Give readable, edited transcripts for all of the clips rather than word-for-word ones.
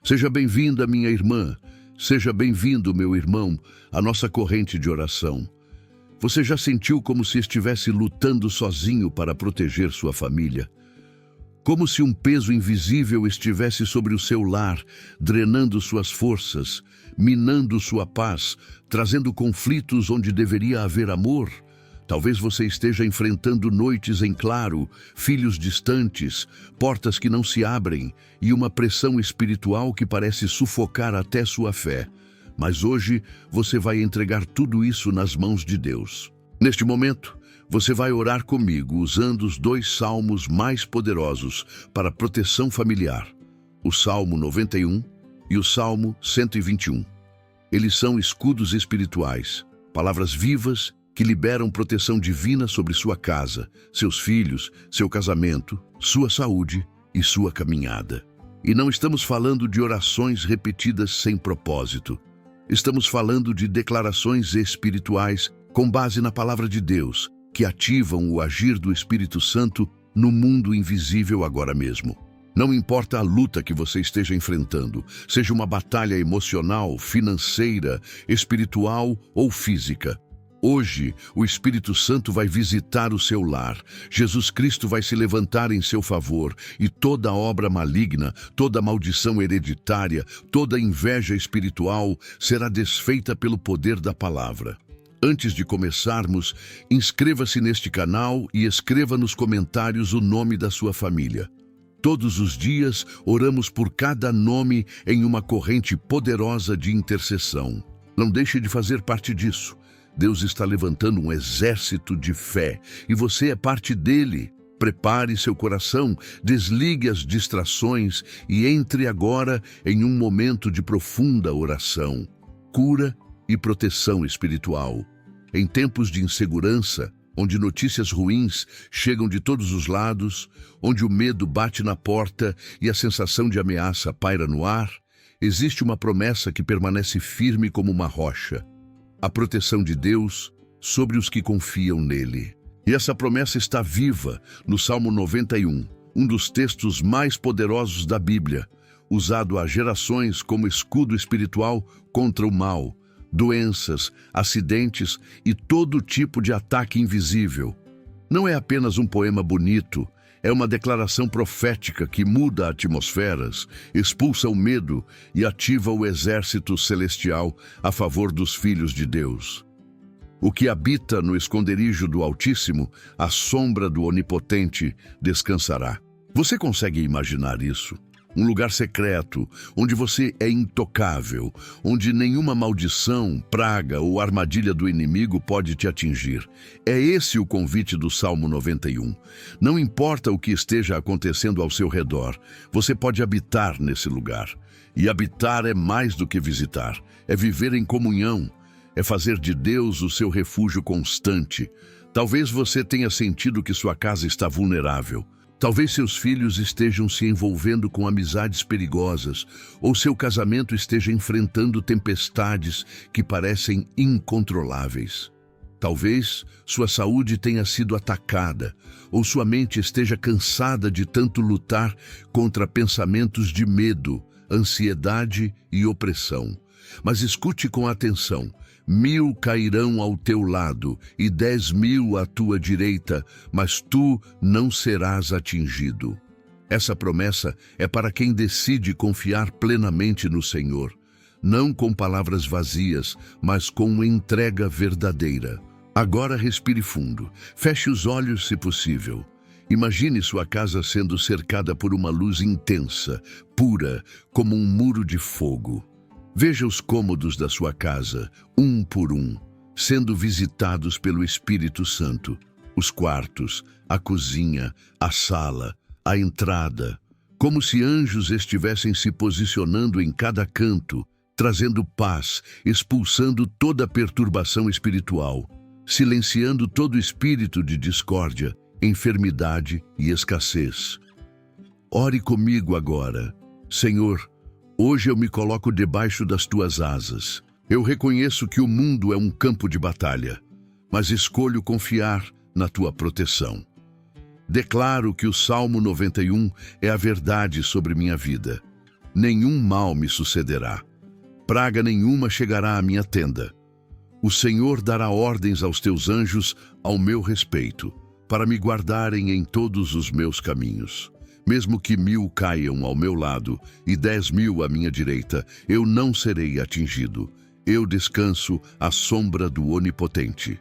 Seja bem-vinda, minha irmã. Seja bem-vindo, meu irmão, à nossa corrente de oração. Você já sentiu como se estivesse lutando sozinho para proteger sua família? Como se um peso invisível estivesse sobre o seu lar, drenando suas forças, minando sua paz, trazendo conflitos onde deveria haver amor? Talvez você esteja enfrentando noites em claro, filhos distantes, portas que não se abrem e uma pressão espiritual que parece sufocar até sua fé. Mas hoje você vai entregar tudo isso nas mãos de Deus. Neste momento, você vai orar comigo usando os 2 salmos mais poderosos para proteção familiar, o Salmo 91 e o Salmo 121. Eles são escudos espirituais, palavras vivas que liberam proteção divina sobre sua casa, seus filhos, seu casamento, sua saúde e sua caminhada. E não estamos falando de orações repetidas sem propósito. Estamos falando de declarações espirituais com base na palavra de Deus, que ativam o agir do Espírito Santo no mundo invisível agora mesmo. Não importa a luta que você esteja enfrentando, seja uma batalha emocional, financeira, espiritual ou física. Hoje, o Espírito Santo vai visitar o seu lar. Jesus Cristo vai se levantar em seu favor e toda obra maligna, toda maldição hereditária, toda inveja espiritual será desfeita pelo poder da palavra. Antes de começarmos, inscreva-se neste canal e escreva nos comentários o nome da sua família. Todos os dias, oramos por cada nome em uma corrente poderosa de intercessão. Não deixe de fazer parte disso. Deus está levantando um exército de fé e você é parte dele. Prepare seu coração, desligue as distrações e entre agora em um momento de profunda oração, cura e proteção espiritual. Em tempos de insegurança, onde notícias ruins chegam de todos os lados, onde o medo bate na porta e a sensação de ameaça paira no ar, existe uma promessa que permanece firme como uma rocha: a proteção de Deus sobre os que confiam nele. E essa promessa está viva no Salmo 91, um dos textos mais poderosos da Bíblia, usado há gerações como escudo espiritual contra o mal, doenças, acidentes e todo tipo de ataque invisível. Não é apenas um poema bonito, é uma declaração profética que muda atmosferas, expulsa o medo e ativa o exército celestial a favor dos filhos de Deus. O que habita no esconderijo do Altíssimo, à sombra do Onipotente, descansará. Você consegue imaginar isso? Um lugar secreto, onde você é intocável, onde nenhuma maldição, praga ou armadilha do inimigo pode te atingir. É esse o convite do Salmo 91. Não importa o que esteja acontecendo ao seu redor, você pode habitar nesse lugar. E habitar é mais do que visitar, é viver em comunhão, é fazer de Deus o seu refúgio constante. Talvez você tenha sentido que sua casa está vulnerável. Talvez seus filhos estejam se envolvendo com amizades perigosas, ou seu casamento esteja enfrentando tempestades que parecem incontroláveis. Talvez sua saúde tenha sido atacada, ou sua mente esteja cansada de tanto lutar contra pensamentos de medo, ansiedade e opressão. Mas escute com atenção: 1000 cairão ao teu lado e 10.000 à tua direita, mas tu não serás atingido. Essa promessa é para quem decide confiar plenamente no Senhor, não com palavras vazias, mas com entrega verdadeira. Agora respire fundo, feche os olhos se possível. Imagine sua casa sendo cercada por uma luz intensa, pura, como um muro de fogo. Veja os cômodos da sua casa, um por um, sendo visitados pelo Espírito Santo. Os quartos, a cozinha, a sala, a entrada, como se anjos estivessem se posicionando em cada canto, trazendo paz, expulsando toda perturbação espiritual, silenciando todo espírito de discórdia, enfermidade e escassez. Ore comigo agora. Senhor, hoje eu me coloco debaixo das tuas asas. Eu reconheço que o mundo é um campo de batalha, mas escolho confiar na tua proteção. Declaro que o Salmo 91 é a verdade sobre minha vida. nenhum mal me sucederá. Praga nenhuma chegará à minha tenda. O Senhor dará ordens aos teus anjos ao meu respeito, para me guardarem em todos os meus caminhos. Mesmo que 1000 caiam ao meu lado e 10.000 à minha direita, eu não serei atingido. Eu descanso à sombra do Onipotente.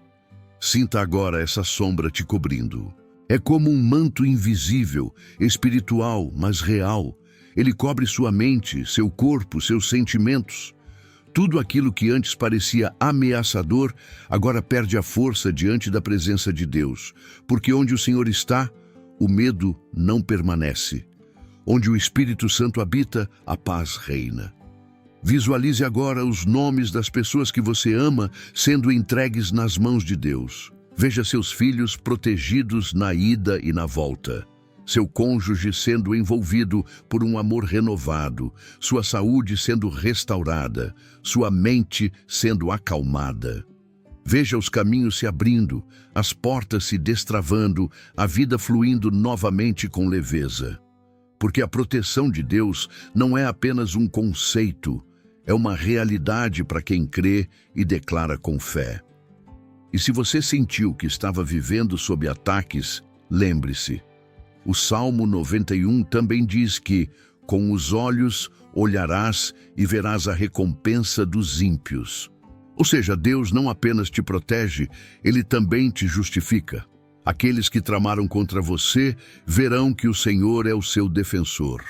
Sinta agora essa sombra te cobrindo. É como um manto invisível, espiritual, mas real. Ele cobre sua mente, seu corpo, seus sentimentos. Tudo aquilo que antes parecia ameaçador, agora perde a força diante da presença de Deus. Porque onde o Senhor está, o medo não permanece. Onde o Espírito Santo habita, a paz reina. Visualize agora os nomes das pessoas que você ama sendo entregues nas mãos de Deus. Veja seus filhos protegidos na ida e na volta. Seu cônjuge sendo envolvido por um amor renovado, sua saúde sendo restaurada, sua mente sendo acalmada. Veja os caminhos se abrindo, as portas se destravando, a vida fluindo novamente com leveza. Porque a proteção de Deus não é apenas um conceito, é uma realidade para quem crê e declara com fé. E se você sentiu que estava vivendo sob ataques, lembre-se. O Salmo 91 também diz que, com os olhos olharás e verás a recompensa dos ímpios. Ou seja, Deus não apenas te protege, Ele também te justifica. Aqueles que tramaram contra você verão que o Senhor é o seu defensor.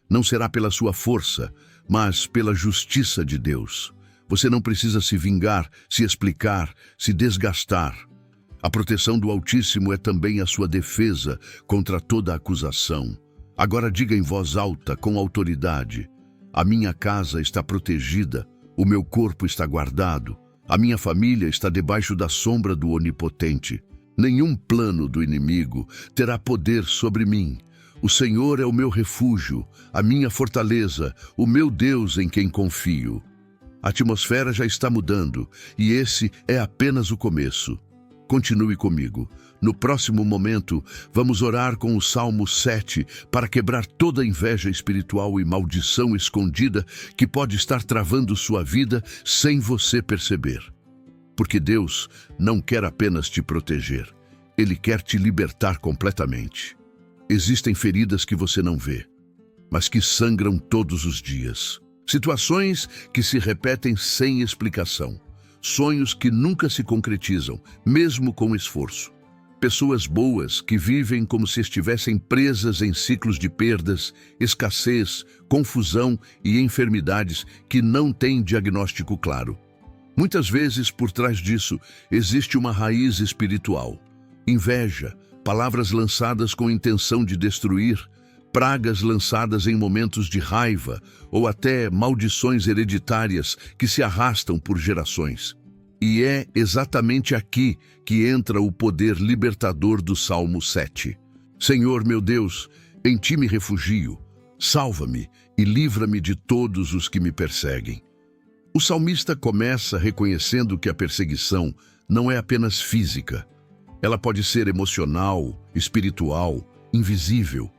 Não será pela sua força, mas pela justiça de Deus. Você não precisa se vingar, se explicar, se desgastar. A proteção do Altíssimo é também a sua defesa contra toda acusação. Agora diga em voz alta, com autoridade: a minha casa está protegida, o meu corpo está guardado, a minha família está debaixo da sombra do Onipotente. Nenhum plano do inimigo terá poder sobre mim. O Senhor é o meu refúgio, a minha fortaleza, o meu Deus em quem confio. A atmosfera já está mudando e esse é apenas o começo. Continue comigo. No próximo momento, vamos orar com o Salmo 7 para quebrar toda inveja espiritual e maldição escondida que pode estar travando sua vida sem você perceber. Porque Deus não quer apenas te proteger, Ele quer te libertar completamente. Existem feridas que você não vê, mas que sangram todos os dias. Situações que se repetem sem explicação. Sonhos que nunca se concretizam, mesmo com esforço. Pessoas boas que vivem como se estivessem presas em ciclos de perdas, escassez, confusão e enfermidades que não têm diagnóstico claro. Muitas vezes, por trás disso, existe uma raiz espiritual. Inveja, palavras lançadas com intenção de destruir, pragas lançadas em momentos de raiva ou até maldições hereditárias que se arrastam por gerações. E é exatamente aqui que entra o poder libertador do Salmo 7. Senhor meu Deus, em Ti me refugio, salva-me e livra-me de todos os que me perseguem. O salmista começa reconhecendo que a perseguição não é apenas física. Ela pode ser emocional, espiritual, invisível.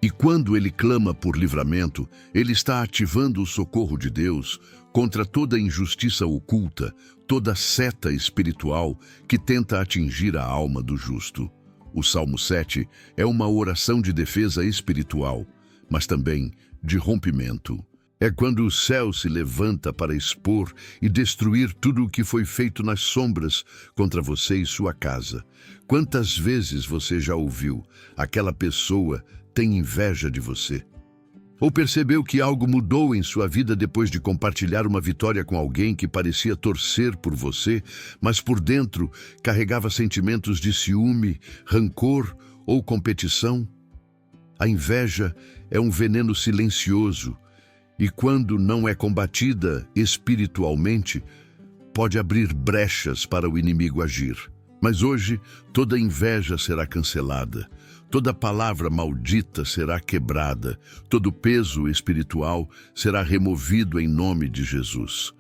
E quando ele clama por livramento, ele está ativando o socorro de Deus contra toda injustiça oculta, toda seta espiritual que tenta atingir a alma do justo. O Salmo 7 é uma oração de defesa espiritual, mas também de rompimento. É quando o céu se levanta para expor e destruir tudo o que foi feito nas sombras contra você e sua casa. Quantas vezes você já ouviu: aquela pessoa tem inveja de você? Ou percebeu que algo mudou em sua vida depois de compartilhar uma vitória com alguém que parecia torcer por você, mas por dentro carregava sentimentos de ciúme, rancor ou competição? A inveja é um veneno silencioso e, quando não é combatida espiritualmente, pode abrir brechas para o inimigo agir. Mas hoje, toda inveja será cancelada. Toda palavra maldita será quebrada, todo peso espiritual será removido em nome de Jesus.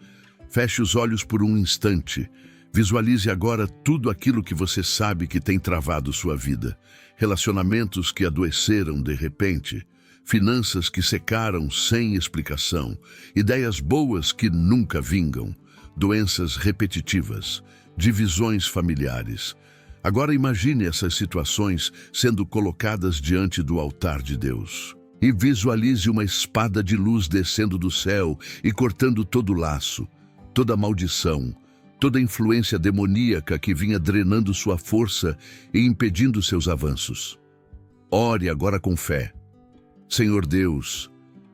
Feche os olhos por um instante. Visualize agora tudo aquilo que você sabe que tem travado sua vida. Relacionamentos que adoeceram de repente, finanças que secaram sem explicação, ideias boas que nunca vingam, doenças repetitivas, divisões familiares. Agora imagine essas situações sendo colocadas diante do altar de Deus. E visualize uma espada de luz descendo do céu e cortando todo laço, toda maldição, toda influência demoníaca que vinha drenando sua força e impedindo seus avanços. Ore agora com fé. Senhor Deus,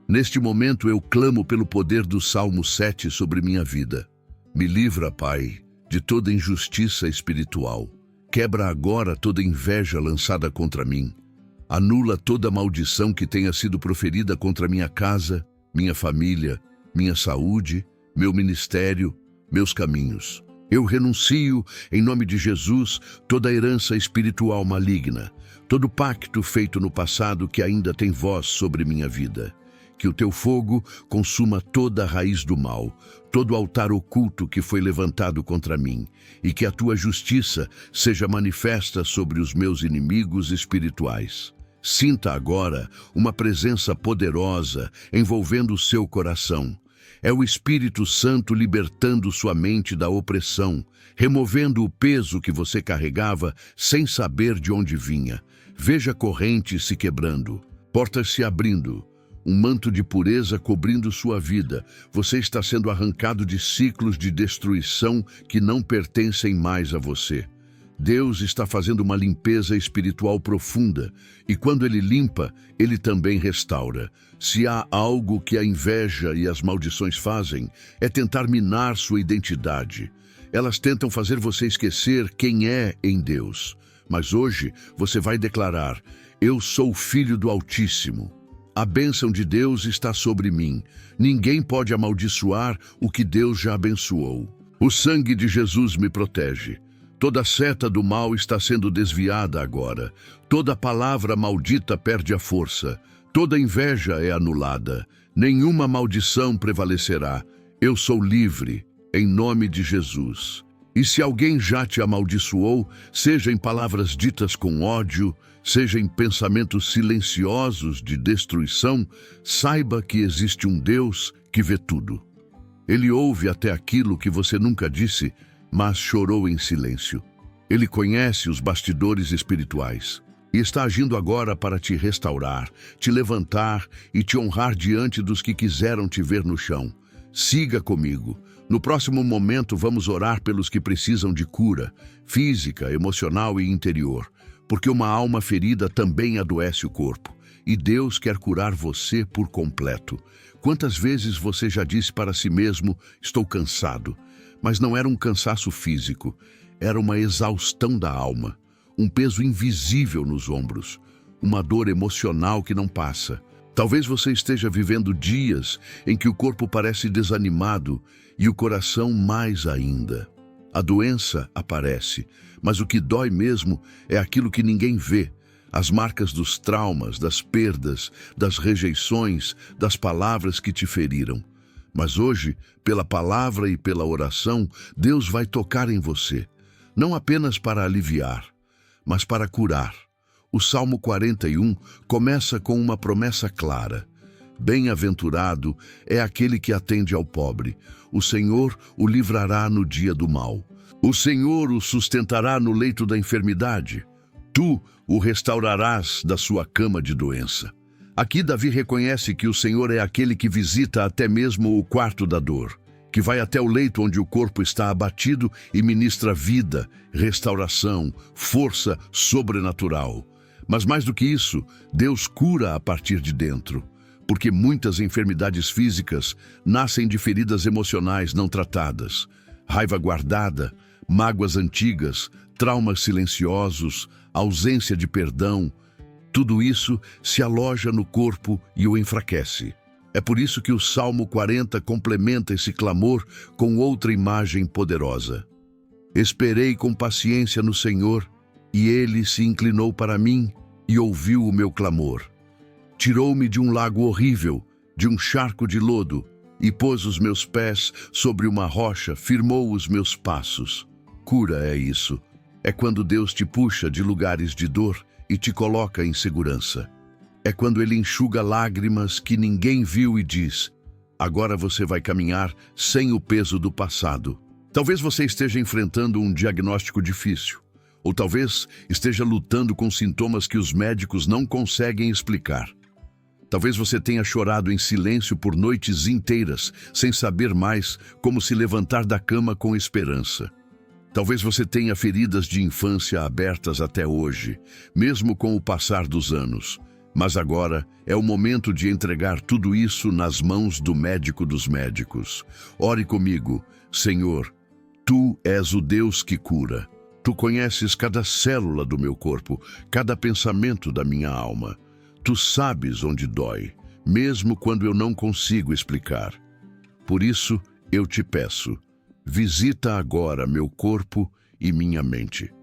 neste momento eu clamo pelo poder do Salmo 7 sobre minha vida. Me livra, Pai, de toda injustiça espiritual. Quebra agora toda inveja lançada contra mim. Anula toda maldição que tenha sido proferida contra minha casa, minha família, minha saúde, meu ministério, meus caminhos. Eu renuncio, em nome de Jesus, toda herança espiritual maligna, todo pacto feito no passado que ainda tem voz sobre minha vida. Que o teu fogo consuma toda a raiz do mal, todo altar oculto que foi levantado contra mim, e que a tua justiça seja manifesta sobre os meus inimigos espirituais. Sinta agora uma presença poderosa envolvendo o seu coração. É o Espírito Santo libertando sua mente da opressão, removendo o peso que você carregava sem saber de onde vinha. Veja correntes se quebrando, portas se abrindo, um manto de pureza cobrindo sua vida. Você está sendo arrancado de ciclos de destruição que não pertencem mais a você. Deus está fazendo uma limpeza espiritual profunda, e quando Ele limpa, Ele também restaura. Se há algo que a inveja e as maldições fazem, é tentar minar sua identidade. Elas tentam fazer você esquecer quem é em Deus. Mas hoje você vai declarar: eu sou filho do Altíssimo. A bênção de Deus está sobre mim. Ninguém pode amaldiçoar o que Deus já abençoou. O sangue de Jesus me protege. Toda seta do mal está sendo desviada agora. Toda palavra maldita perde a força. Toda inveja é anulada. Nenhuma maldição prevalecerá. Eu sou livre, em nome de Jesus. E se alguém já te amaldiçoou, seja em palavras ditas com ódio, seja em pensamentos silenciosos de destruição, saiba que existe um Deus que vê tudo. Ele ouve até aquilo que você nunca disse, mas chorou em silêncio. Ele conhece os bastidores espirituais e está agindo agora para te restaurar, te levantar e te honrar diante dos que quiseram te ver no chão. Siga comigo. No próximo momento vamos orar pelos que precisam de cura, física, emocional e interior, porque uma alma ferida também adoece o corpo, e Deus quer curar você por completo. Quantas vezes você já disse para si mesmo: estou cansado? Mas não era um cansaço físico, era uma exaustão da alma, um peso invisível nos ombros, uma dor emocional que não passa. Talvez você esteja vivendo dias em que o corpo parece desanimado e o coração mais ainda. A doença aparece, mas o que dói mesmo é aquilo que ninguém vê, as marcas dos traumas, das perdas, das rejeições, das palavras que te feriram. Mas hoje, pela palavra e pela oração, Deus vai tocar em você, não apenas para aliviar, mas para curar. O Salmo 41 começa com uma promessa clara: bem-aventurado é aquele que atende ao pobre. O Senhor o livrará no dia do mal. O Senhor o sustentará no leito da enfermidade. Tu o restaurarás da sua cama de doença. Aqui Davi reconhece que o Senhor é aquele que visita até mesmo o quarto da dor, que vai até o leito onde o corpo está abatido e ministra vida, restauração, força sobrenatural. Mas mais do que isso, Deus cura a partir de dentro, porque muitas enfermidades físicas nascem de feridas emocionais não tratadas, raiva guardada, mágoas antigas, traumas silenciosos, ausência de perdão. Tudo isso se aloja no corpo e o enfraquece. É por isso que o Salmo 40 complementa esse clamor com outra imagem poderosa. Esperei com paciência no Senhor, e Ele se inclinou para mim e ouviu o meu clamor. Tirou-me de um lago horrível, de um charco de lodo, e pôs os meus pés sobre uma rocha, firmou os meus passos. Cura é isso. É quando Deus te puxa de lugares de dor e te coloca em segurança. É quando Ele enxuga lágrimas que ninguém viu e diz: agora você vai caminhar sem o peso do passado. Talvez você esteja enfrentando um diagnóstico difícil, ou talvez esteja lutando com sintomas que os médicos não conseguem explicar. Talvez você tenha chorado em silêncio por noites inteiras, sem saber mais como se levantar da cama com esperança. Talvez você tenha feridas de infância abertas até hoje, mesmo com o passar dos anos. Mas agora é o momento de entregar tudo isso nas mãos do médico dos médicos. Ore comigo. Senhor, Tu és o Deus que cura. Tu conheces cada célula do meu corpo, cada pensamento da minha alma. Tu sabes onde dói, mesmo quando eu não consigo explicar. Por isso, eu te peço, visita agora meu corpo e minha mente.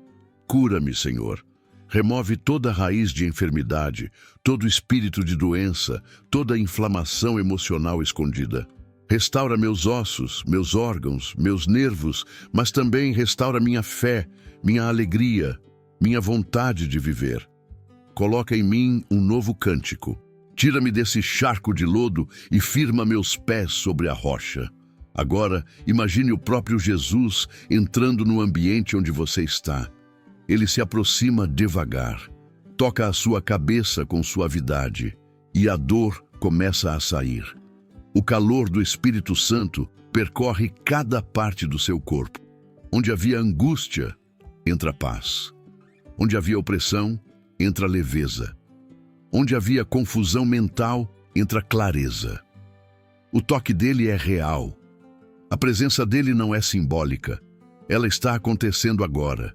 Cura-me, Senhor. Remove toda raiz de enfermidade, todo espírito de doença, toda inflamação emocional escondida. Restaura meus ossos, meus órgãos, meus nervos, mas também restaura minha fé, minha alegria, minha vontade de viver. Coloca em mim um novo cântico. Tira-me desse charco de lodo e firma meus pés sobre a rocha. Agora, imagine o próprio Jesus entrando no ambiente onde você está. Ele se aproxima devagar, toca a sua cabeça com suavidade e a dor começa a sair. O calor do Espírito Santo percorre cada parte do seu corpo. Onde havia angústia, entra paz. Onde havia opressão, entra leveza. Onde havia confusão mental, entra clareza. O toque dele é real. A presença dele não é simbólica. Ela está acontecendo agora.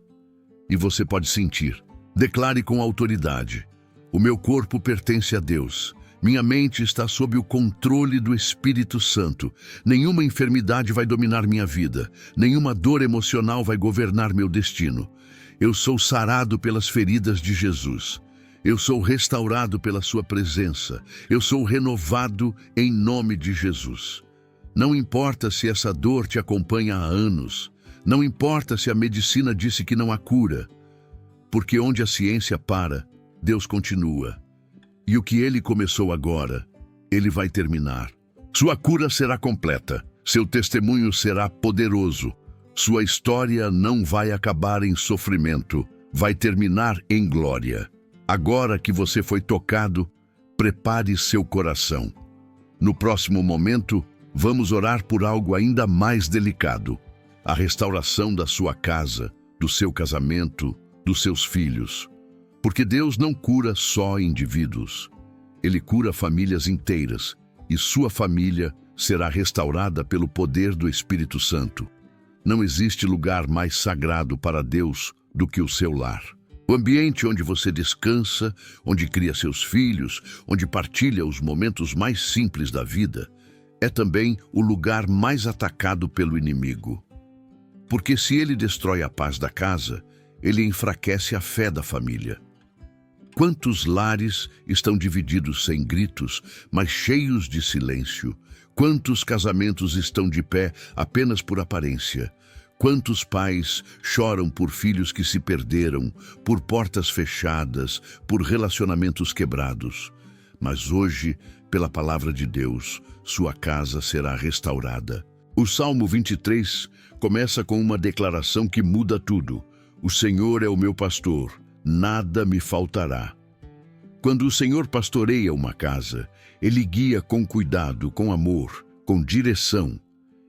E você pode sentir. Declare com autoridade: o meu corpo pertence a Deus. Minha mente está sob o controle do Espírito Santo. Nenhuma enfermidade vai dominar minha vida. Nenhuma dor emocional vai governar meu destino. Eu sou sarado pelas feridas de Jesus. Eu sou restaurado pela sua presença. Eu sou renovado em nome de Jesus. Não importa se essa dor te acompanha há anos. Não importa se a medicina disse que não há cura. Porque onde a ciência para, Deus continua. E o que Ele começou agora, Ele vai terminar. Sua cura será completa. Seu testemunho será poderoso. Sua história não vai acabar em sofrimento, vai terminar em glória. Agora que você foi tocado, prepare seu coração. No próximo momento, vamos orar por algo ainda mais delicado: a restauração da sua casa, do seu casamento, dos seus filhos. Porque Deus não cura só indivíduos. Ele cura famílias inteiras, e sua família será restaurada pelo poder do Espírito Santo. Não existe lugar mais sagrado para Deus do que o seu lar. O ambiente onde você descansa, onde cria seus filhos, onde partilha os momentos mais simples da vida, é também o lugar mais atacado pelo inimigo. Porque se ele destrói a paz da casa, ele enfraquece a fé da família. Quantos lares estão divididos sem gritos, mas cheios de silêncio? Quantos casamentos estão de pé apenas por aparência? Quantos pais choram por filhos que se perderam, por portas fechadas, por relacionamentos quebrados? Mas hoje, pela palavra de Deus, sua casa será restaurada. O Salmo 23 começa com uma declaração que muda tudo. O Senhor é o meu pastor, nada me faltará. Quando o Senhor pastoreia uma casa, Ele guia com cuidado, com amor, com direção.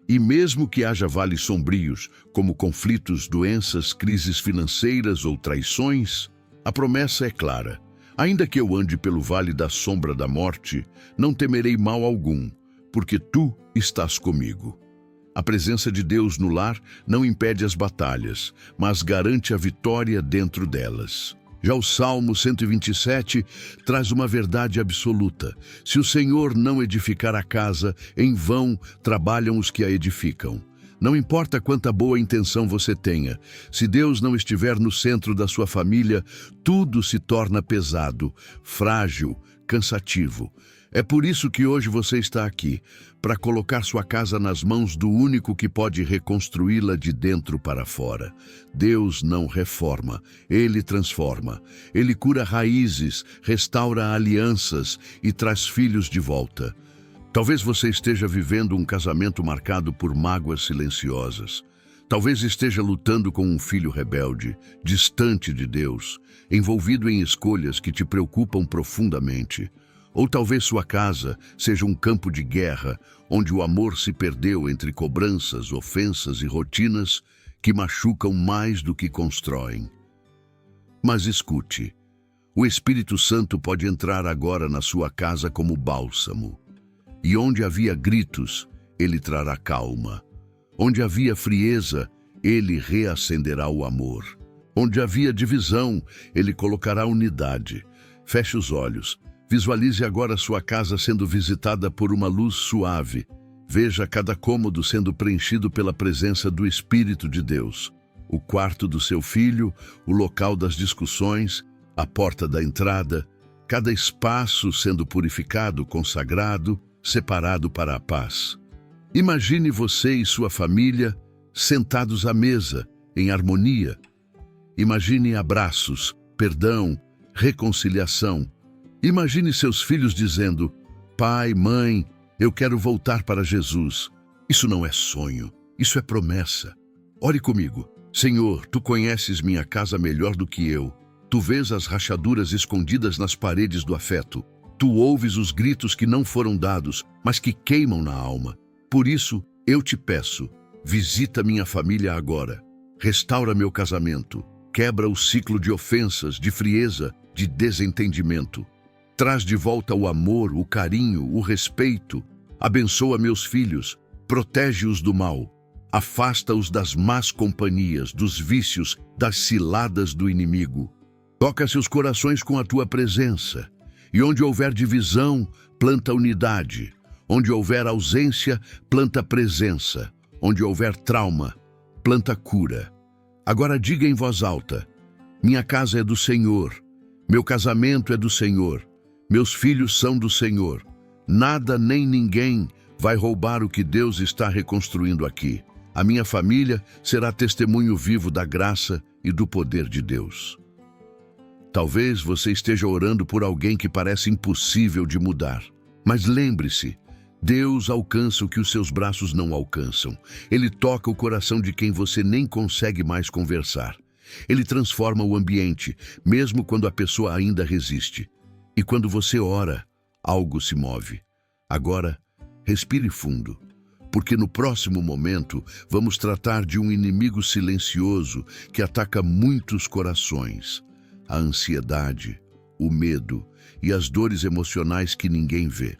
E mesmo que haja vales sombrios, como conflitos, doenças, crises financeiras ou traições, a promessa é clara. Ainda que eu ande pelo vale da sombra da morte, não temerei mal algum, porque Tu estás comigo. A presença de Deus no lar não impede as batalhas, mas garante a vitória dentro delas. Já o Salmo 127 traz uma verdade absoluta. Se o Senhor não edificar a casa, em vão trabalham os que a edificam. Não importa quanta boa intenção você tenha, se Deus não estiver no centro da sua família, tudo se torna pesado, frágil, cansativo. É por isso que hoje você está aqui, para colocar sua casa nas mãos do único que pode reconstruí-la de dentro para fora. Deus não reforma, Ele transforma. Ele cura raízes, restaura alianças e traz filhos de volta. Talvez você esteja vivendo um casamento marcado por mágoas silenciosas. Talvez esteja lutando com um filho rebelde, distante de Deus, envolvido em escolhas que te preocupam profundamente. Ou talvez sua casa seja um campo de guerra, onde o amor se perdeu entre cobranças, ofensas e rotinas que machucam mais do que constroem. Mas escute, o Espírito Santo pode entrar agora na sua casa como bálsamo. E onde havia gritos, ele trará calma. Onde havia frieza, ele reacenderá o amor. Onde havia divisão, ele colocará unidade. Feche os olhos. Visualize agora sua casa sendo visitada por uma luz suave. Veja cada cômodo sendo preenchido pela presença do Espírito de Deus. O quarto do seu filho, o local das discussões, a porta da entrada, cada espaço sendo purificado, consagrado, separado para a paz. Imagine você e sua família sentados à mesa, em harmonia. Imagine abraços, perdão, reconciliação. Imagine seus filhos dizendo: pai, mãe, eu quero voltar para Jesus. Isso não é sonho, isso é promessa. Ore comigo. Senhor, Tu conheces minha casa melhor do que eu. Tu vês as rachaduras escondidas nas paredes do afeto. Tu ouves os gritos que não foram dados, mas que queimam na alma. Por isso, eu te peço, visita minha família agora. Restaura meu casamento. Quebra o ciclo de ofensas, de frieza, de desentendimento. Traz de volta o amor, o carinho, o respeito. Abençoa meus filhos, protege-os do mal. Afasta-os das más companhias, dos vícios, das ciladas do inimigo. Toca seus corações com a Tua presença. E onde houver divisão, planta unidade. Onde houver ausência, planta presença. Onde houver trauma, planta cura. Agora diga em voz alta: minha casa é do Senhor. Meu casamento é do Senhor. Meus filhos são do Senhor. Nada nem ninguém vai roubar o que Deus está reconstruindo aqui. A minha família será testemunho vivo da graça e do poder de Deus. Talvez você esteja orando por alguém que parece impossível de mudar. Mas lembre-se, Deus alcança o que os seus braços não alcançam. Ele toca o coração de quem você nem consegue mais conversar. Ele transforma o ambiente, mesmo quando a pessoa ainda resiste. E quando você ora, algo se move. Agora, respire fundo, porque no próximo momento vamos tratar de um inimigo silencioso que ataca muitos corações. A ansiedade, o medo e as dores emocionais que ninguém vê.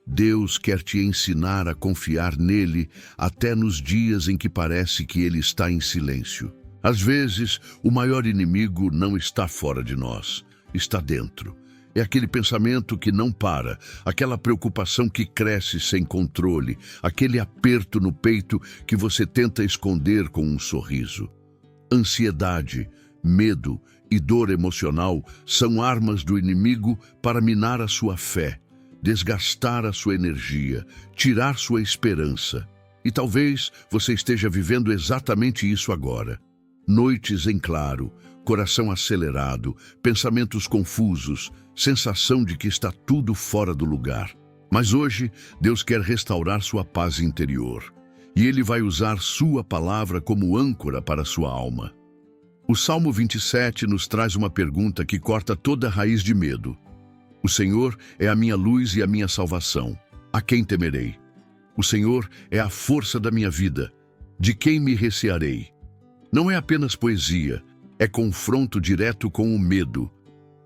Deus quer te ensinar a confiar nele até nos dias em que parece que ele está em silêncio. Às vezes, o maior inimigo não está fora de nós, está dentro. É aquele pensamento que não para, aquela preocupação que cresce sem controle, aquele aperto no peito que você tenta esconder com um sorriso. Ansiedade, medo e dor emocional são armas do inimigo para minar a sua fé, desgastar a sua energia, tirar sua esperança. E talvez você esteja vivendo exatamente isso agora. Noites em claro, coração acelerado, pensamentos confusos, sensação de que está tudo fora do lugar. Mas hoje, Deus quer restaurar sua paz interior. E Ele vai usar sua palavra como âncora para sua alma. O Salmo 27 nos traz uma pergunta que corta toda a raiz de medo. O Senhor é a minha luz e a minha salvação. A quem temerei? O Senhor é a força da minha vida. De quem me recearei? Não é apenas poesia, é confronto direto com o medo.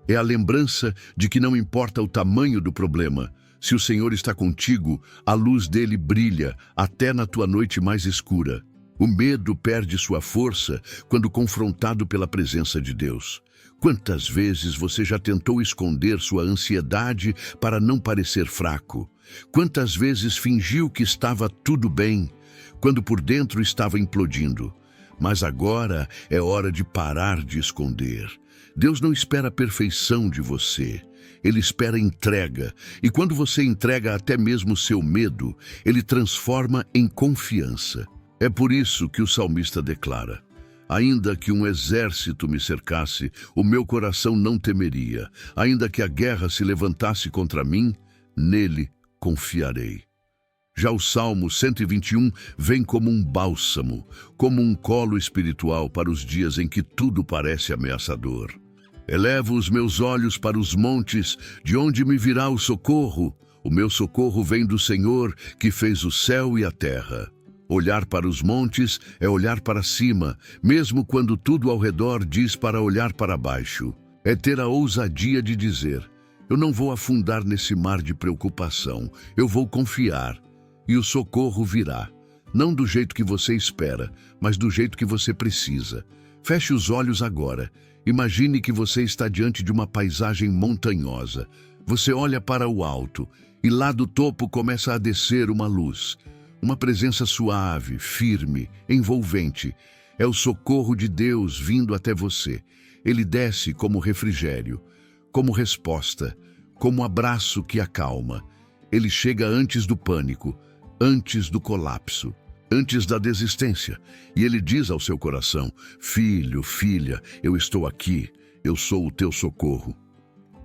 É a lembrança de que não importa o tamanho do problema, se o Senhor está contigo, a luz dele brilha até na tua noite mais escura. O medo perde sua força quando confrontado pela presença de Deus. Quantas vezes você já tentou esconder sua ansiedade para não parecer fraco? Quantas vezes fingiu que estava tudo bem, quando por dentro estava implodindo? Mas agora é hora de parar de esconder. Deus não espera a perfeição de você. Ele espera entrega. E quando você entrega até mesmo seu medo, ele transforma em confiança. É por isso que o salmista declara: ainda que um exército me cercasse, o meu coração não temeria. Ainda que a guerra se levantasse contra mim, nele confiarei. Já o Salmo 121 vem como um bálsamo, como um colo espiritual para os dias em que tudo parece ameaçador. Elevo os meus olhos para os montes, de onde me virá o socorro? O meu socorro vem do Senhor, que fez o céu e a terra. Olhar para os montes é olhar para cima, mesmo quando tudo ao redor diz para olhar para baixo. É ter a ousadia de dizer: eu não vou afundar nesse mar de preocupação, eu vou confiar. E o socorro virá, não do jeito que você espera, mas do jeito que você precisa. Feche os olhos agora. Imagine que você está diante de uma paisagem montanhosa. Você olha para o alto e lá do topo começa a descer uma luz. Uma presença suave, firme, envolvente. É o socorro de Deus vindo até você. Ele desce como refrigério, como resposta, como abraço que acalma. Ele chega antes do pânico, antes do colapso, antes da desistência. E ele diz ao seu coração: filho, filha, eu estou aqui, eu sou o teu socorro.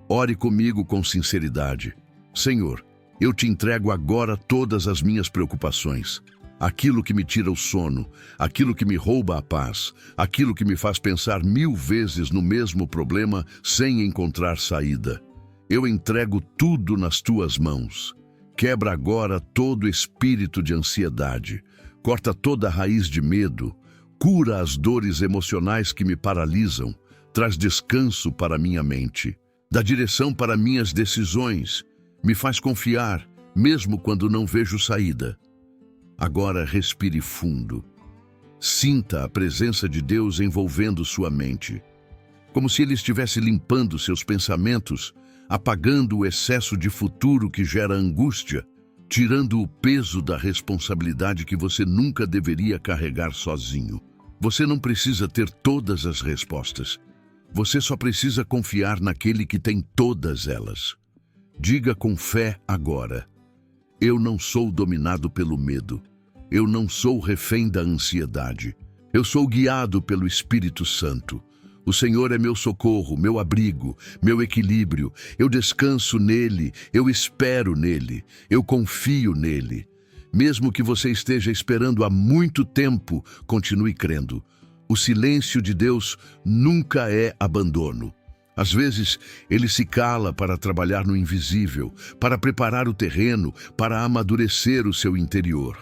Ore comigo com sinceridade. Senhor, eu te entrego agora todas as minhas preocupações. Aquilo que me tira o sono, aquilo que me rouba a paz, aquilo que me faz pensar 1000 vezes no mesmo problema sem encontrar saída. Eu entrego tudo nas tuas mãos. Quebra agora todo espírito de ansiedade. Corta toda a raiz de medo. Cura as dores emocionais que me paralisam. Traz descanso para minha mente. Dá direção para minhas decisões. Me faz confiar, mesmo quando não vejo saída. Agora respire fundo. Sinta a presença de Deus envolvendo sua mente, como se Ele estivesse limpando seus pensamentos, apagando o excesso de futuro que gera angústia, tirando o peso da responsabilidade que você nunca deveria carregar sozinho. Você não precisa ter todas as respostas. Você só precisa confiar naquele que tem todas elas. Diga com fé agora: eu não sou dominado pelo medo. Eu não sou refém da ansiedade. Eu sou guiado pelo Espírito Santo. O Senhor é meu socorro, meu abrigo, meu equilíbrio. Eu descanso nele, eu espero nele, eu confio nele. Mesmo que você esteja esperando há muito tempo, continue crendo. O silêncio de Deus nunca é abandono. Às vezes, ele se cala para trabalhar no invisível, para preparar o terreno, para amadurecer o seu interior.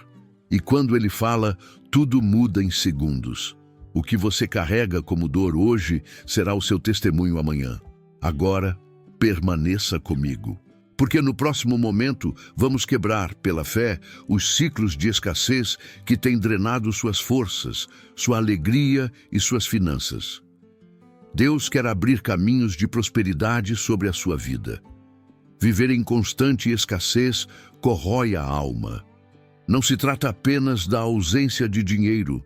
E quando ele fala, tudo muda em segundos. O que você carrega como dor hoje será o seu testemunho amanhã. Agora, permaneça comigo. Porque no próximo momento vamos quebrar, pela fé, os ciclos de escassez que têm drenado suas forças, sua alegria e suas finanças. Deus quer abrir caminhos de prosperidade sobre a sua vida. Viver em constante escassez corrói a alma. Não se trata apenas da ausência de dinheiro.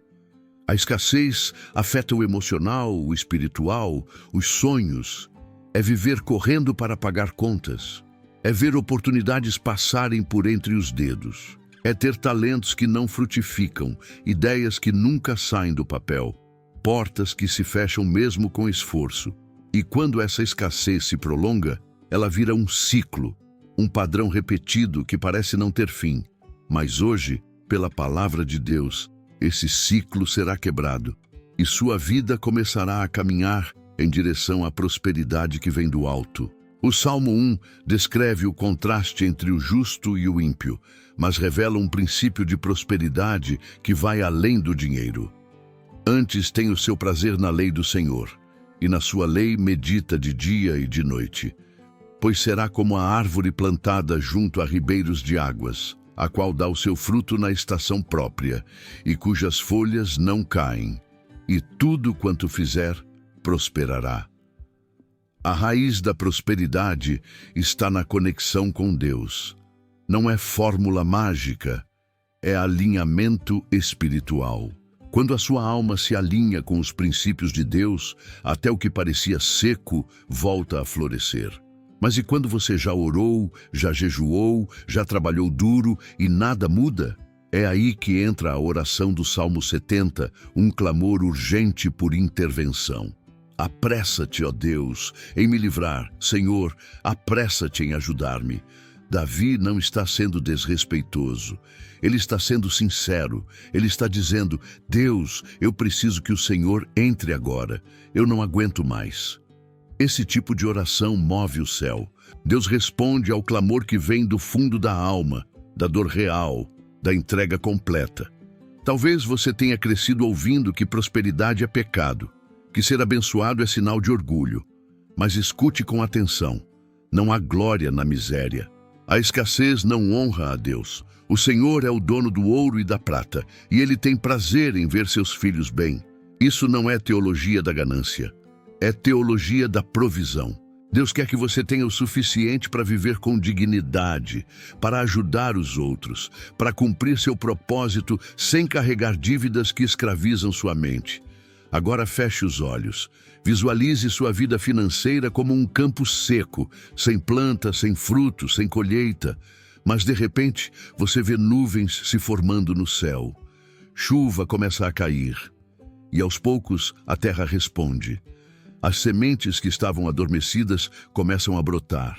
A escassez afeta o emocional, o espiritual, os sonhos. É viver correndo para pagar contas. É ver oportunidades passarem por entre os dedos. É ter talentos que não frutificam, ideias que nunca saem do papel. Portas que se fecham mesmo com esforço. E quando essa escassez se prolonga, ela vira um ciclo, um padrão repetido que parece não ter fim. Mas hoje, pela palavra de Deus, esse ciclo será quebrado e sua vida começará a caminhar em direção à prosperidade que vem do alto. O Salmo 1 descreve o contraste entre o justo e o ímpio, mas revela um princípio de prosperidade que vai além do dinheiro. Antes tem o seu prazer na lei do Senhor, e na sua lei medita de dia e de noite. Pois será como a árvore plantada junto a ribeiros de águas, a qual dá o seu fruto na estação própria, e cujas folhas não caem, e tudo quanto fizer prosperará. A raiz da prosperidade está na conexão com Deus. Não é fórmula mágica, é alinhamento espiritual. Quando a sua alma se alinha com os princípios de Deus, até o que parecia seco volta a florescer. Mas e quando você já orou, já jejuou, já trabalhou duro e nada muda? É aí que entra a oração do Salmo 70, um clamor urgente por intervenção. Apressa-te, ó Deus, em me livrar. Senhor, apressa-te em ajudar-me. Davi não está sendo desrespeitoso. Ele está sendo sincero. Ele está dizendo: Deus, eu preciso que o Senhor entre agora. Eu não aguento mais. Esse tipo de oração move o céu. Deus responde ao clamor que vem do fundo da alma, da dor real, da entrega completa. Talvez você tenha crescido ouvindo que prosperidade é pecado, que ser abençoado é sinal de orgulho. Mas escute com atenção. Não há glória na miséria. A escassez não honra a Deus. O Senhor é o dono do ouro e da prata, e Ele tem prazer em ver seus filhos bem. Isso não é teologia da ganância. É teologia da provisão. Deus quer que você tenha o suficiente para viver com dignidade, para ajudar os outros, para cumprir seu propósito sem carregar dívidas que escravizam sua mente. Agora feche os olhos. Visualize sua vida financeira como um campo seco, sem planta, sem fruto, sem colheita. Mas de repente, você vê nuvens se formando no céu. Chuva começa a cair. E aos poucos, a terra responde. As sementes que estavam adormecidas começam a brotar.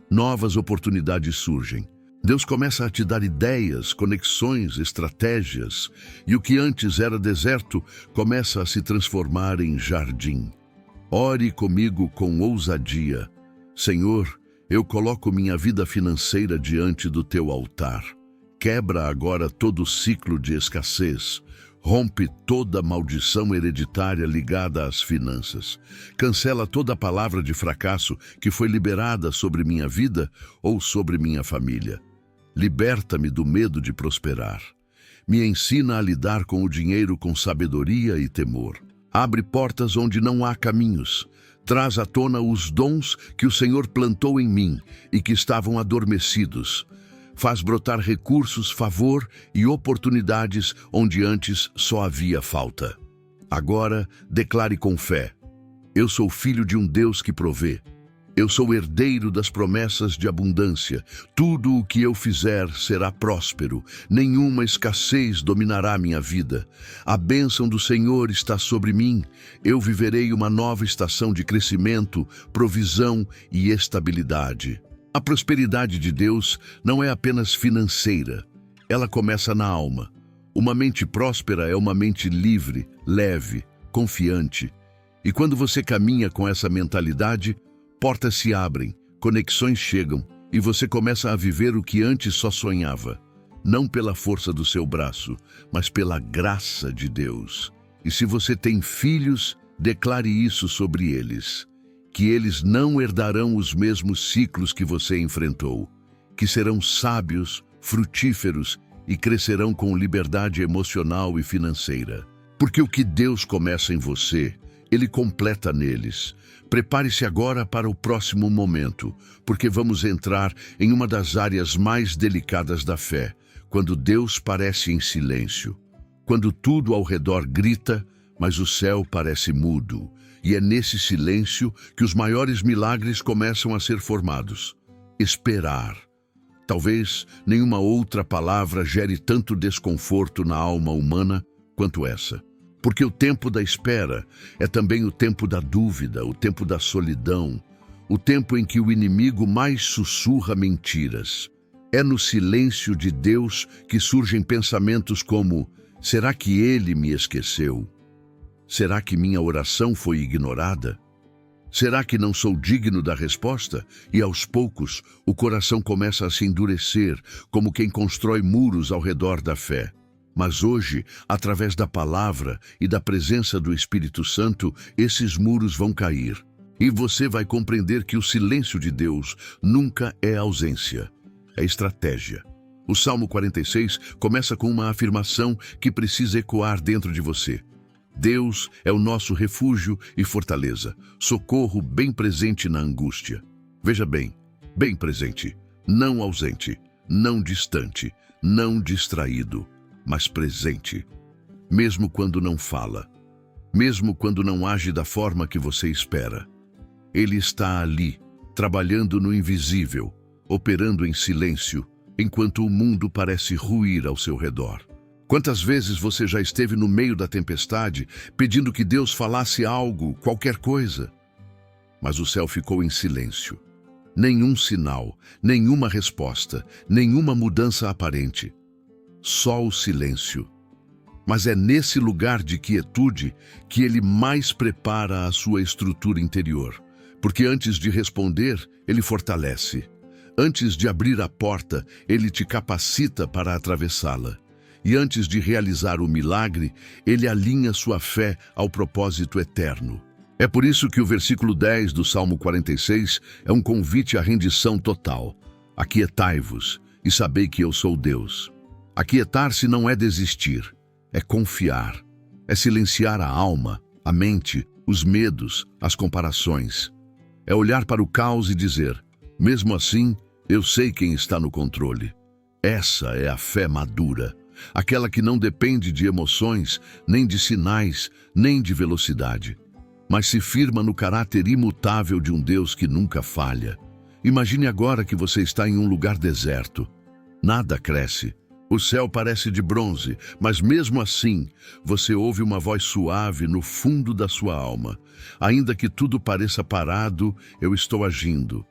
Novas oportunidades surgem. Deus começa a te dar ideias, conexões, estratégias, e o que antes era deserto começa a se transformar em jardim. Ore comigo com ousadia. Senhor, eu coloco minha vida financeira diante do teu altar. Quebra agora todo o ciclo de escassez. Rompe toda maldição hereditária ligada às finanças. Cancela toda palavra de fracasso que foi liberada sobre minha vida ou sobre minha família. Liberta-me do medo de prosperar. Me ensina a lidar com o dinheiro com sabedoria e temor. Abre portas onde não há caminhos. Traz à tona os dons que o Senhor plantou em mim e que estavam adormecidos. Faz brotar recursos, favor e oportunidades onde antes só havia falta. Agora, declare com fé: eu sou filho de um Deus que provê. Eu sou herdeiro das promessas de abundância. Tudo o que eu fizer será próspero. Nenhuma escassez dominará minha vida. A bênção do Senhor está sobre mim. Eu viverei uma nova estação de crescimento, provisão e estabilidade. A prosperidade de Deus não é apenas financeira. Ela começa na alma. Uma mente próspera é uma mente livre, leve, confiante. E quando você caminha com essa mentalidade, portas se abrem, conexões chegam e você começa a viver o que antes só sonhava. Não pela força do seu braço, mas pela graça de Deus. E se você tem filhos, declare isso sobre eles. Que eles não herdarão os mesmos ciclos que você enfrentou, que serão sábios, frutíferos e crescerão com liberdade emocional e financeira. Porque o que Deus começa em você, Ele completa neles. Prepare-se agora para o próximo momento, porque vamos entrar em uma das áreas mais delicadas da fé, quando Deus parece em silêncio, quando tudo ao redor grita, mas o céu parece mudo. E é nesse silêncio que os maiores milagres começam a ser formados. Esperar. Talvez nenhuma outra palavra gere tanto desconforto na alma humana quanto essa. Porque o tempo da espera é também o tempo da dúvida, o tempo da solidão, o tempo em que o inimigo mais sussurra mentiras. É no silêncio de Deus que surgem pensamentos como: será que Ele me esqueceu? Será que minha oração foi ignorada? Será que não sou digno da resposta? E aos poucos, o coração começa a se endurecer, como quem constrói muros ao redor da fé. Mas hoje, através da palavra e da presença do Espírito Santo, esses muros vão cair. E você vai compreender que o silêncio de Deus nunca é ausência, é estratégia. O Salmo 46 começa com uma afirmação que precisa ecoar dentro de você. Deus é o nosso refúgio e fortaleza, socorro bem presente na angústia. Veja bem presente, não ausente, não distante, não distraído, mas presente. Mesmo quando não fala, mesmo quando não age da forma que você espera, Ele está ali, trabalhando no invisível, operando em silêncio, enquanto o mundo parece ruir ao seu redor. Quantas vezes você já esteve no meio da tempestade, pedindo que Deus falasse algo, qualquer coisa? Mas o céu ficou em silêncio. Nenhum sinal, nenhuma resposta, nenhuma mudança aparente. Só o silêncio. Mas é nesse lugar de quietude que Ele mais prepara a sua estrutura interior. Porque antes de responder, Ele fortalece. Antes de abrir a porta, Ele te capacita para atravessá-la. E antes de realizar o milagre, Ele alinha sua fé ao propósito eterno. É por isso que o versículo 10 do Salmo 46 é um convite à rendição total. Aquietai-vos e sabei que eu sou Deus. Aquietar-se não é desistir, é confiar. É silenciar a alma, a mente, os medos, as comparações. É olhar para o caos e dizer, mesmo assim, eu sei quem está no controle. Essa é a fé madura, aquela que não depende de emoções, nem de sinais, nem de velocidade, mas se firma no caráter imutável de um Deus que nunca falha. Imagine agora que você está em um lugar deserto. Nada cresce. O céu parece de bronze, mas mesmo assim, você ouve uma voz suave no fundo da sua alma. Ainda que tudo pareça parado, eu estou agindo.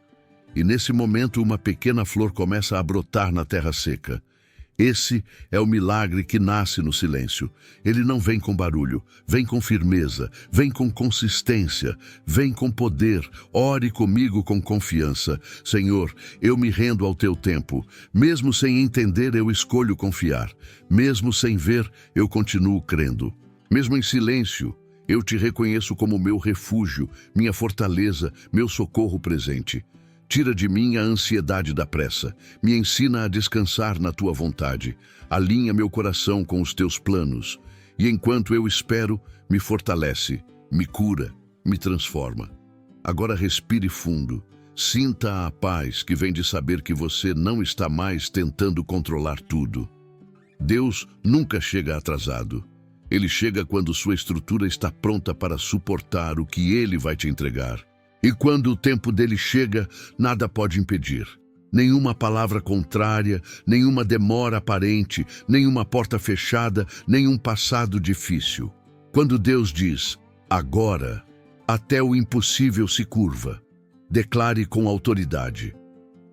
E nesse momento uma pequena flor começa a brotar na terra seca. Esse é o milagre que nasce no silêncio. Ele não vem com barulho, vem com firmeza, vem com consistência, vem com poder. Ore comigo com confiança. Senhor, eu me rendo ao teu tempo. Mesmo sem entender, eu escolho confiar. Mesmo sem ver, eu continuo crendo. Mesmo em silêncio, eu te reconheço como meu refúgio, minha fortaleza, meu socorro presente. Tira de mim a ansiedade da pressa, me ensina a descansar na tua vontade, alinha meu coração com os teus planos, e enquanto eu espero, me fortalece, me cura, me transforma. Agora respire fundo, sinta a paz que vem de saber que você não está mais tentando controlar tudo. Deus nunca chega atrasado. Ele chega quando sua estrutura está pronta para suportar o que Ele vai te entregar. E quando o tempo dele chega, nada pode impedir. Nenhuma palavra contrária, nenhuma demora aparente, nenhuma porta fechada, nenhum passado difícil. Quando Deus diz, agora, até o impossível se curva. Declare com autoridade.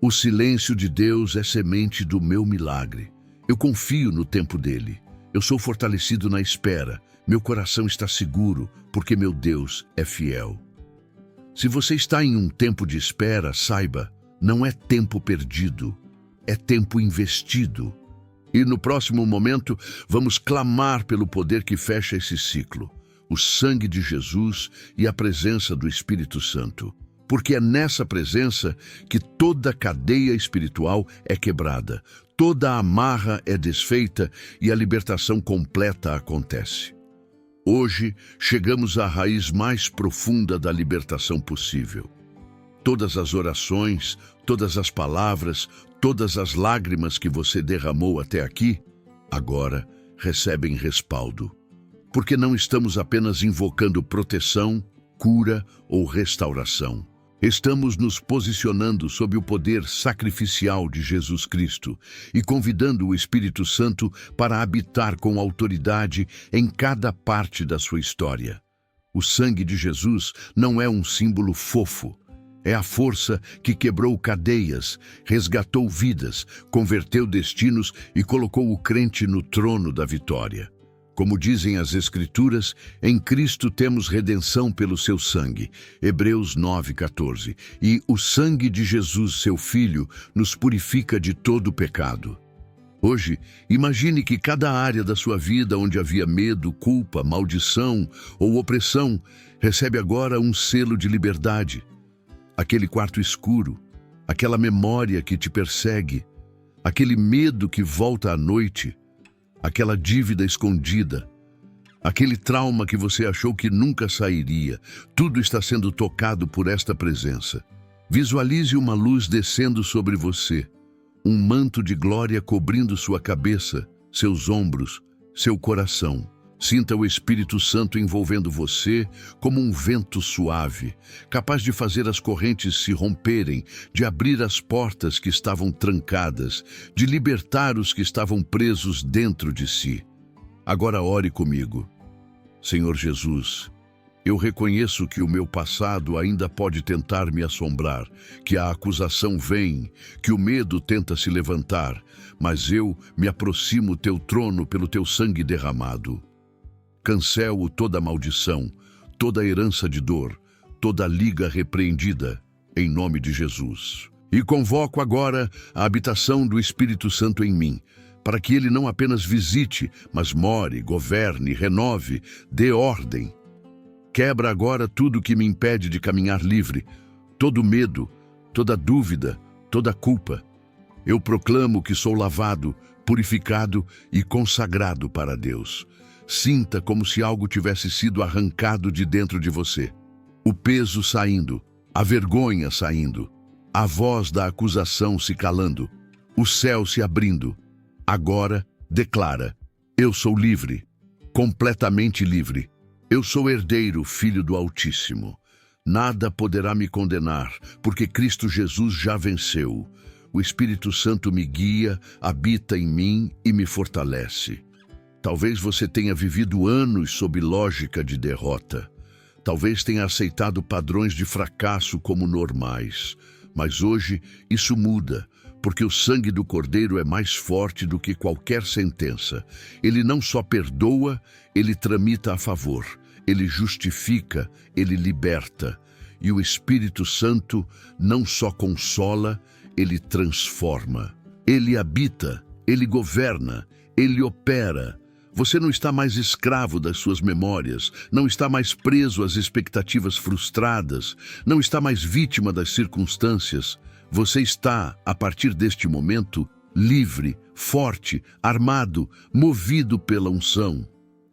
O silêncio de Deus é semente do meu milagre. Eu confio no tempo dele. Eu sou fortalecido na espera. Meu coração está seguro, porque meu Deus é fiel. Se você está em um tempo de espera, saiba, não é tempo perdido, é tempo investido. E no próximo momento, vamos clamar pelo poder que fecha esse ciclo, o sangue de Jesus e a presença do Espírito Santo. Porque é nessa presença que toda cadeia espiritual é quebrada, toda amarra é desfeita e a libertação completa acontece. Hoje, chegamos à raiz mais profunda da libertação possível. Todas as orações, todas as palavras, todas as lágrimas que você derramou até aqui, agora recebem respaldo. Porque não estamos apenas invocando proteção, cura ou restauração. Estamos nos posicionando sob o poder sacrificial de Jesus Cristo e convidando o Espírito Santo para habitar com autoridade em cada parte da sua história. O sangue de Jesus não é um símbolo fofo. É a força que quebrou cadeias, resgatou vidas, converteu destinos e colocou o crente no trono da vitória. Como dizem as Escrituras, em Cristo temos redenção pelo seu sangue, Hebreus 9:14, e o sangue de Jesus, seu Filho, nos purifica de todo pecado. Hoje, imagine que cada área da sua vida onde havia medo, culpa, maldição ou opressão, recebe agora um selo de liberdade. Aquele quarto escuro, aquela memória que te persegue, aquele medo que volta à noite, aquela dívida escondida, aquele trauma que você achou que nunca sairia, tudo está sendo tocado por esta presença. Visualize uma luz descendo sobre você, um manto de glória cobrindo sua cabeça, seus ombros, seu coração. Sinta o Espírito Santo envolvendo você como um vento suave, capaz de fazer as correntes se romperem, de abrir as portas que estavam trancadas, de libertar os que estavam presos dentro de si. Agora ore comigo. Senhor Jesus, eu reconheço que o meu passado ainda pode tentar me assombrar, que a acusação vem, que o medo tenta se levantar, mas eu me aproximo teu trono pelo teu sangue derramado. Cancelo toda maldição, toda herança de dor, toda liga repreendida, em nome de Jesus. E convoco agora a habitação do Espírito Santo em mim, para que ele não apenas visite, mas more, governe, renove, dê ordem. Quebra agora tudo que me impede de caminhar livre, todo medo, toda dúvida, toda culpa. Eu proclamo que sou lavado, purificado e consagrado para Deus. Sinta como se algo tivesse sido arrancado de dentro de você. O peso saindo, a vergonha saindo, a voz da acusação se calando, o céu se abrindo. Agora, declara: eu sou livre, completamente livre. Eu sou herdeiro, filho do Altíssimo. Nada poderá me condenar, porque Cristo Jesus já venceu. O Espírito Santo me guia, habita em mim e me fortalece. Talvez você tenha vivido anos sob lógica de derrota. Talvez tenha aceitado padrões de fracasso como normais. Mas hoje isso muda, porque o sangue do Cordeiro é mais forte do que qualquer sentença. Ele não só perdoa, ele tramita a favor. Ele justifica, ele liberta. E o Espírito Santo não só consola, ele transforma. Ele habita, ele governa, ele opera. Você não está mais escravo das suas memórias, não está mais preso às expectativas frustradas, não está mais vítima das circunstâncias. Você está, a partir deste momento, livre, forte, armado, movido pela unção.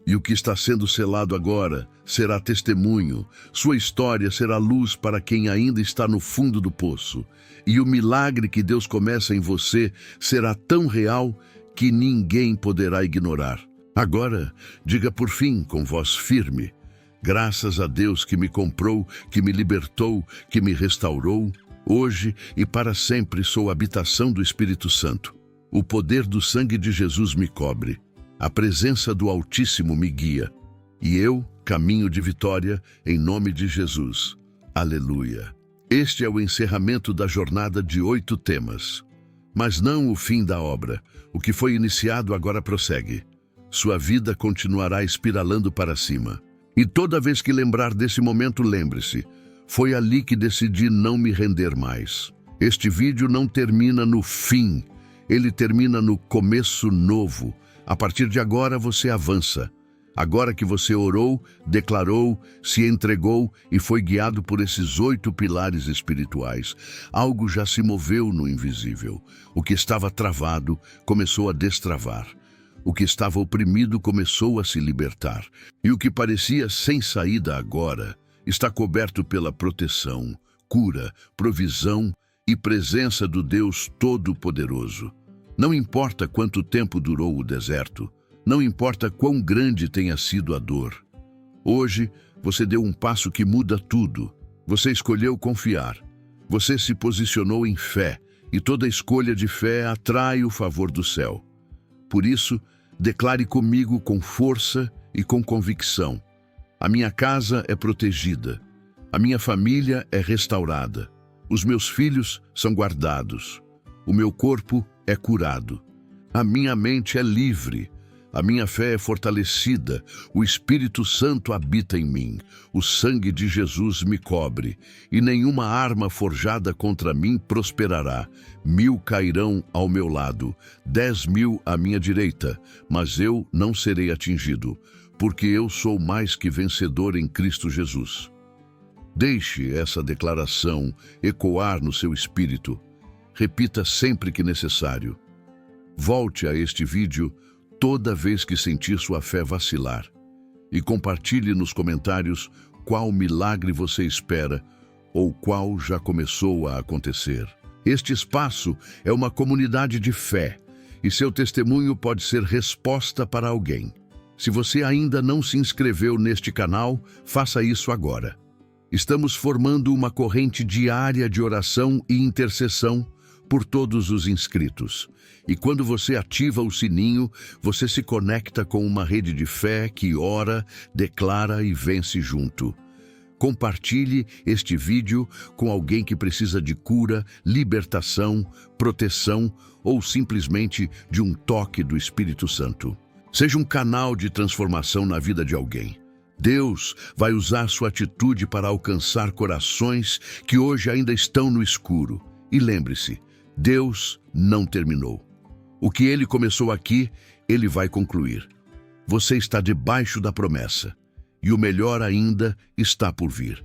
E o que está sendo selado agora será testemunho. Sua história será luz para quem ainda está no fundo do poço. E o milagre que Deus começa em você será tão real que ninguém poderá ignorar. Agora, diga por fim com voz firme: graças a Deus que me comprou, que me libertou, que me restaurou. Hoje e para sempre sou habitação do Espírito Santo. O poder do sangue de Jesus me cobre. A presença do Altíssimo me guia. E eu caminho de vitória em nome de Jesus. Aleluia. Este é o encerramento da jornada de 8 temas. Mas não o fim da obra. O que foi iniciado agora prossegue. Sua vida continuará espiralando para cima. E toda vez que lembrar desse momento, lembre-se: foi ali que decidi não me render mais. Este vídeo não termina no fim, ele termina no começo novo. A partir de agora você avança. Agora que você orou, declarou, se entregou e foi guiado por esses 8 pilares espirituais, algo já se moveu no invisível. O que estava travado começou a destravar. O que estava oprimido começou a se libertar. E o que parecia sem saída agora está coberto pela proteção, cura, provisão e presença do Deus Todo-Poderoso. Não importa quanto tempo durou o deserto, não importa quão grande tenha sido a dor. Hoje, você deu um passo que muda tudo. Você escolheu confiar. Você se posicionou em fé, e toda escolha de fé atrai o favor do céu. Por isso, declare comigo com força e com convicção: a minha casa é protegida, a minha família é restaurada, os meus filhos são guardados, o meu corpo é curado, a minha mente é livre, a minha fé é fortalecida, o Espírito Santo habita em mim, o sangue de Jesus me cobre, e nenhuma arma forjada contra mim prosperará. 1000 cairão ao meu lado, 10.000 à minha direita, mas eu não serei atingido, porque eu sou mais que vencedor em Cristo Jesus. Deixe essa declaração ecoar no seu espírito. Repita sempre que necessário. Volte a este vídeo toda vez que sentir sua fé vacilar e compartilhe nos comentários qual milagre você espera ou qual já começou a acontecer. Este espaço é uma comunidade de fé e seu testemunho pode ser resposta para alguém. Se você ainda não se inscreveu neste canal, faça isso agora. Estamos formando uma corrente diária de oração e intercessão por todos os inscritos. E quando você ativa o sininho, você se conecta com uma rede de fé que ora, declara e vence junto. Compartilhe este vídeo com alguém que precisa de cura, libertação, proteção ou simplesmente de um toque do Espírito Santo. Seja um canal de transformação na vida de alguém. Deus vai usar sua atitude para alcançar corações que hoje ainda estão no escuro. E lembre-se, Deus não terminou. O que Ele começou aqui, Ele vai concluir. Você está debaixo da promessa. E o melhor ainda está por vir.